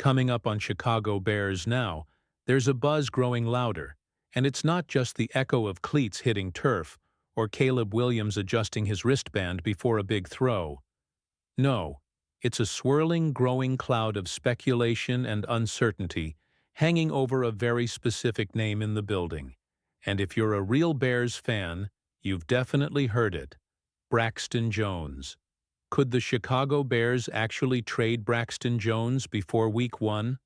Coming up on Chicago Bears Now, there's a buzz growing louder, and it's not just the echo of cleats hitting turf or Caleb Williams adjusting his wristband before a big throw. No, it's a swirling, growing cloud of speculation and uncertainty hanging over a very specific name in the building. And if you're a real Bears fan, you've definitely heard it: Braxton Jones. Could the Chicago Bears actually trade Braxton Jones before Week 1?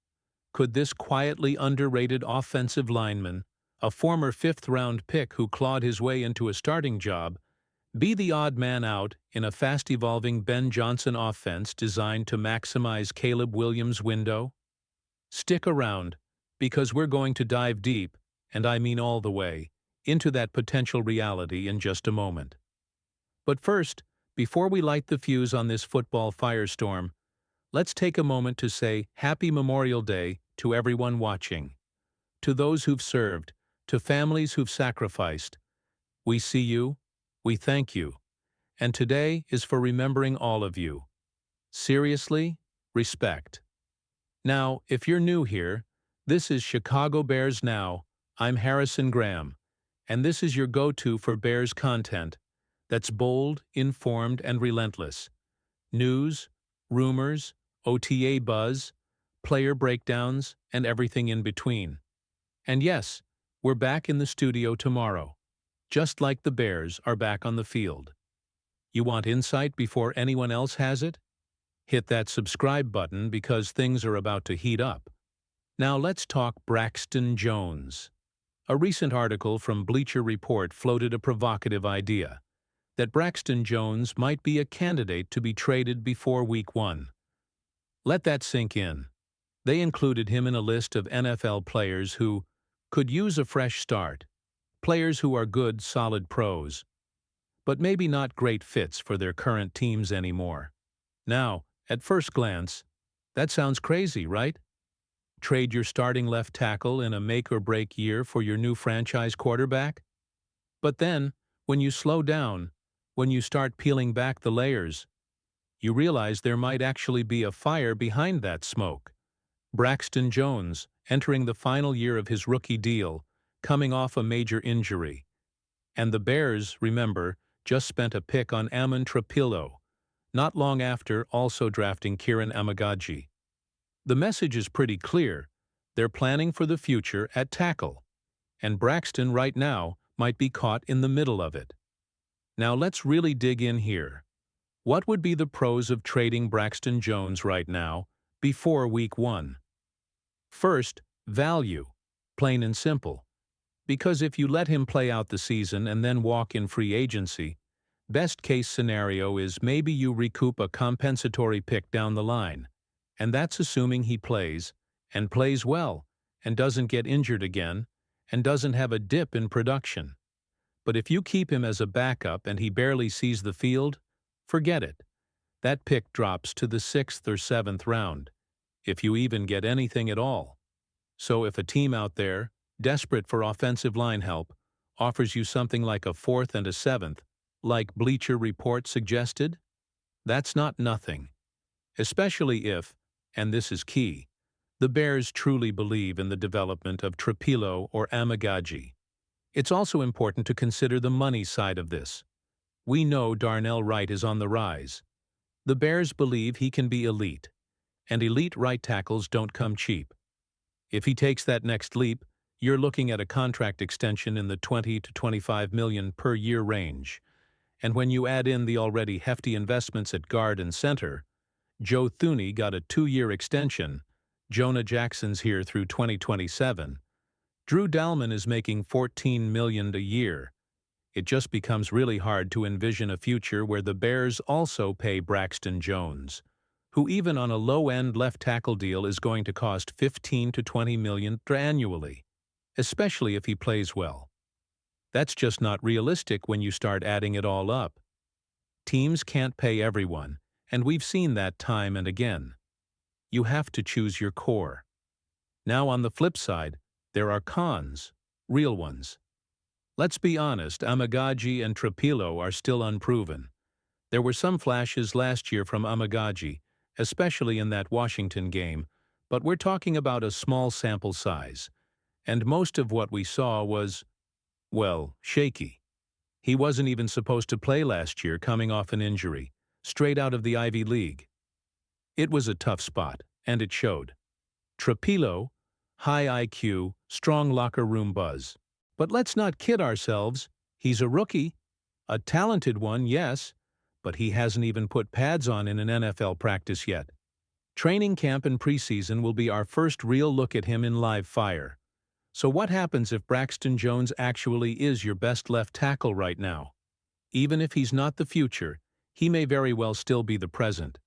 Could this quietly underrated offensive lineman, a former fifth-round pick who clawed his way into a starting job, be the odd man out in a fast-evolving Ben Johnson offense designed to maximize Caleb Williams' window? Stick around, because we're going to dive deep, and I mean all the way, into that potential reality in just a moment. But first, before we light the fuse on this football firestorm, let's take a moment to say Happy Memorial Day to everyone watching. To those who've served, to families who've sacrificed, we see you, we thank you, and today is for remembering all of you. Seriously, respect. Now, if you're new here, this is Chicago Bears Now. I'm Harrison Graham, and this is your go-to for Bears content that's bold, informed, and relentless. News, rumors, OTA buzz, player breakdowns, and everything in between. And yes, we're back in the studio tomorrow, just like the Bears are back on the field. You want insight before anyone else has it? Hit that subscribe button because things are about to heat up. Now let's talk Braxton Jones. A recent article from Bleacher Report floated a provocative idea that Braxton Jones might be a candidate to be traded before Week 1. Let that sink in. They included him in a list of NFL players who could use a fresh start, players who are good, solid pros, but maybe not great fits for their current teams anymore. Now, at first glance, that sounds crazy, right? Trade your starting left tackle in a make-or-break year for your new franchise quarterback? But then, when you slow down, when you start peeling back the layers, you realize there might actually be a fire behind that smoke. Braxton Jones, entering the final year of his rookie deal, coming off a major injury. And the Bears, remember, just spent a pick on Amon Trapilo, not long after also drafting Kieran Amagaji. The message is pretty clear. They're planning for the future at tackle, and Braxton right now might be caught in the middle of it. Now let's really dig in here. What would be the pros of trading Braxton Jones right now, before Week 1? First, value, plain and simple. Because if you let him play out the season and then walk in free agency, best-case scenario is maybe you recoup a compensatory pick down the line, and that's assuming he plays, and plays well, and doesn't get injured again, and doesn't have a dip in production. But if you keep him as a backup and he barely sees the field, forget it. That pick drops to the 6th or 7th round, if you even get anything at all. So if a team out there, desperate for offensive line help, offers you something like a 4th and a 7th, like Bleacher Report suggested, that's not nothing. Especially if, and this is key, the Bears truly believe in the development of Trapilo or Amagaji. It's also important to consider the money side of this. We know Darnell Wright is on the rise. The Bears believe he can be elite, and elite right tackles don't come cheap. If he takes that next leap, you're looking at a contract extension in the $20 to $25 million per year range. And when you add in the already hefty investments at guard and center, Joe Thuney got a 2-year extension, Jonah Jackson's here through 2027, Drew Dalman is making $14 million a year. It just becomes really hard to envision a future where the Bears also pay Braxton Jones, who even on a low-end left tackle deal is going to cost $15 to $20 million annually, especially if he plays well. That's just not realistic when you start adding it all up. Teams can't pay everyone, and we've seen that time and again. You have to choose your core. Now on the flip side, there are cons, real ones. Let's be honest, Amagaji and Trapilo are still unproven. There were some flashes last year from Amagaji, especially in that Washington game, But we're talking about a small sample size, and most of what we saw was, well, shaky. He wasn't even supposed to play last year coming off an injury, straight out of the Ivy League. It was a tough spot, and it showed. Trapilo, high IQ, strong locker room buzz. But let's not kid ourselves, he's a rookie. A talented one, yes, but he hasn't even put pads on in an NFL practice yet. Training camp and preseason will be our first real look at him in live fire. So what happens if Braxton Jones actually is your best left tackle right now? Even if he's not the future, he may very well still be the present.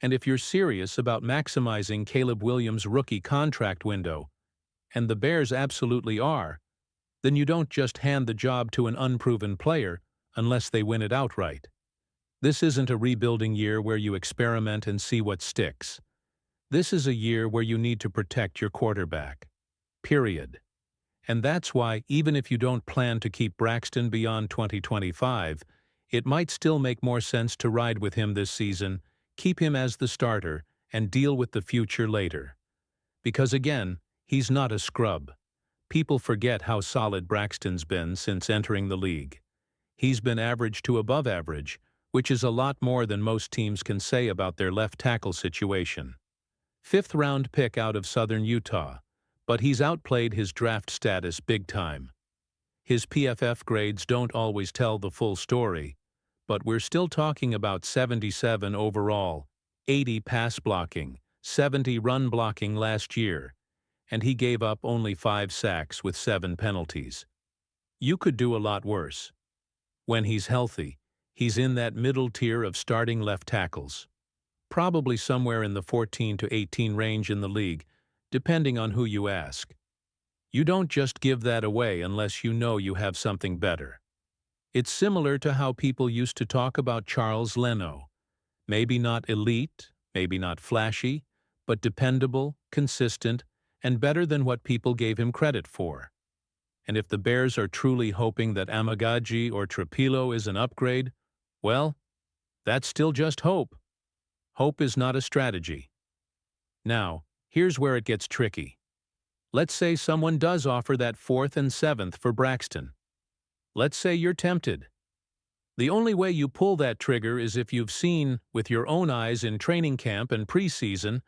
And if you're serious about maximizing Caleb Williams' rookie contract window, and the Bears absolutely are, then you don't just hand the job to an unproven player unless they win it outright. This isn't a rebuilding year where you experiment and see what sticks. This is a year where you need to protect your quarterback. Period. And that's why, even if you don't plan to keep Braxton beyond 2025, it might still make more sense to ride with him this season, keep him as the starter, and deal with the future later. Because again, he's not a scrub. People forget how solid Braxton's been since entering the league. He's been average to above average, which is a lot more than most teams can say about their left tackle situation. Fifth-round pick out of Southern Utah, but he's outplayed his draft status big time. His PFF grades don't always tell the full story, but we're still talking about 77 overall, 80 pass blocking, 70 run blocking last year, and he gave up only 5 sacks with 7 penalties. You could do a lot worse. When he's healthy, he's in that middle tier of starting left tackles, probably somewhere in the 14 to 18 range in the league, depending on who you ask. You don't just give that away unless you know you have something better. It's similar to how people used to talk about Charles Leno. Maybe not elite, maybe not flashy, but dependable, consistent, and better than what people gave him credit for. And if the Bears are truly hoping that Amagaji or Trapilo is an upgrade, well, that's still just hope. Hope is not a strategy. Now, here's where it gets tricky. Let's say someone does offer that 4th and 7th for Braxton. Let's say you're tempted. The only way you pull that trigger is if you've seen, with your own eyes in training camp and preseason,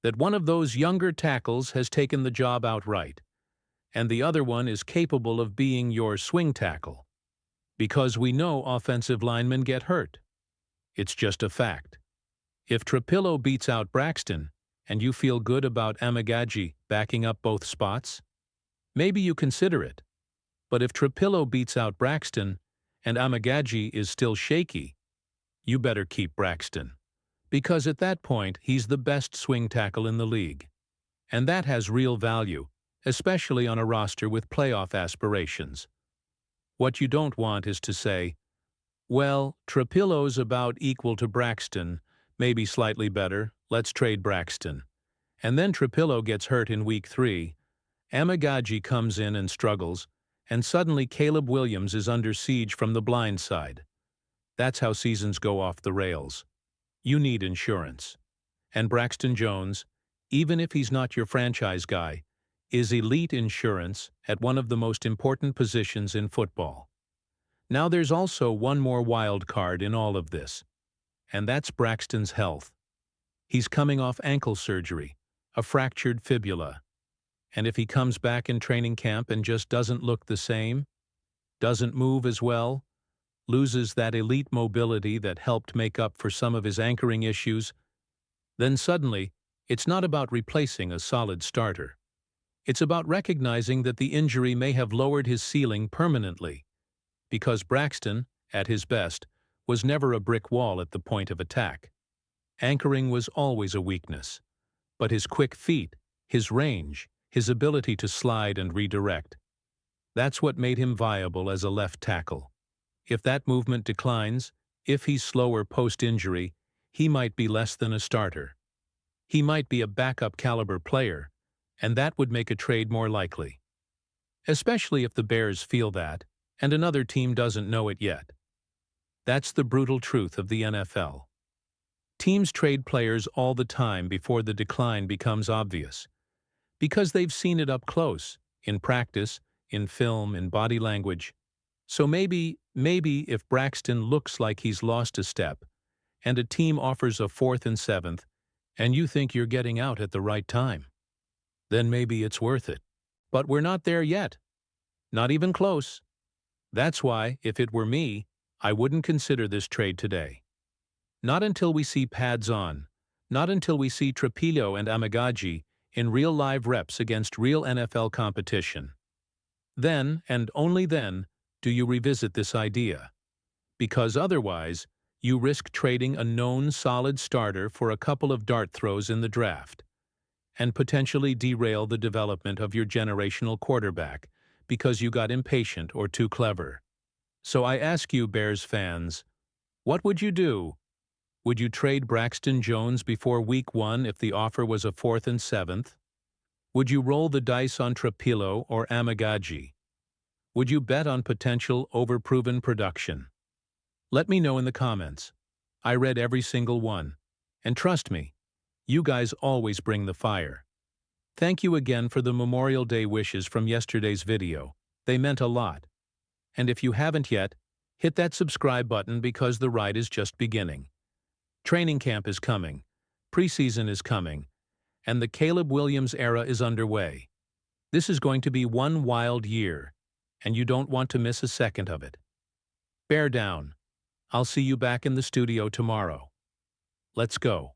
that one of those younger tackles has taken the job outright, and the other one is capable of being your swing tackle. Because we know offensive linemen get hurt. It's just a fact. If Trapilo beats out Braxton, and you feel good about Amagaji backing up both spots, maybe you consider it. But if Trapilo beats out Braxton, and Amagaji is still shaky, you better keep Braxton. Because at that point, he's the best swing tackle in the league. And that has real value, especially on a roster with playoff aspirations. What you don't want is to say, well, Trapilo's about equal to Braxton, maybe slightly better, let's trade Braxton. And then Trapilo gets hurt in week 3, Amagaji comes in and struggles, and suddenly Caleb Williams is under siege from the blind side. That's how seasons go off the rails. You need insurance. And Braxton Jones, even if he's not your franchise guy, is elite insurance at one of the most important positions in football. Now there's also one more wild card in all of this, and that's Braxton's health. He's coming off ankle surgery, a fractured fibula. And if he comes back in training camp and just doesn't look the same, doesn't move as well, loses that elite mobility that helped make up for some of his anchoring issues, then suddenly, it's not about replacing a solid starter. It's about recognizing that the injury may have lowered his ceiling permanently, because Braxton, at his best, was never a brick wall at the point of attack. Anchoring was always a weakness, but his quick feet, his range, his ability to slide and redirect, that's what made him viable as a left tackle. If that movement declines, if he's slower post-injury, he might be less than a starter. He might be a backup caliber player, and that would make a trade more likely. Especially if the Bears feel that, and another team doesn't know it yet. That's the brutal truth of the NFL. Teams trade players all the time before the decline becomes obvious, because they've seen it up close, in practice, in film, in body language. So maybe if Braxton looks like he's lost a step, and a team offers a 4th and 7th, and you think you're getting out at the right time, then maybe it's worth it. But we're not there yet. Not even close. That's why, if it were me, I wouldn't consider this trade today. Not until we see pads on. Not until we see Trapillo and Amagagi in real live reps against real NFL competition. Then, and only then, do you revisit this idea. Because otherwise, you risk trading a known solid starter for a couple of dart throws in the draft, and potentially derail the development of your generational quarterback because you got impatient or too clever. So I ask you, Bears fans, what would you do? Would you trade Braxton Jones before Week 1 if the offer was a 4th and 7th? Would you roll the dice on Trapillo or Amagagi? Would you bet on potential overproven production? Let me know in the comments. I read every single one. And trust me, you guys always bring the fire. Thank you again for the Memorial Day wishes from yesterday's video. They meant a lot. And if you haven't yet, hit that subscribe button because the ride is just beginning. Training camp is coming, preseason is coming, and the Caleb Williams era is underway. This is going to be one wild year, and you don't want to miss a second of it. Bear down. I'll see you back in the studio tomorrow. Let's go.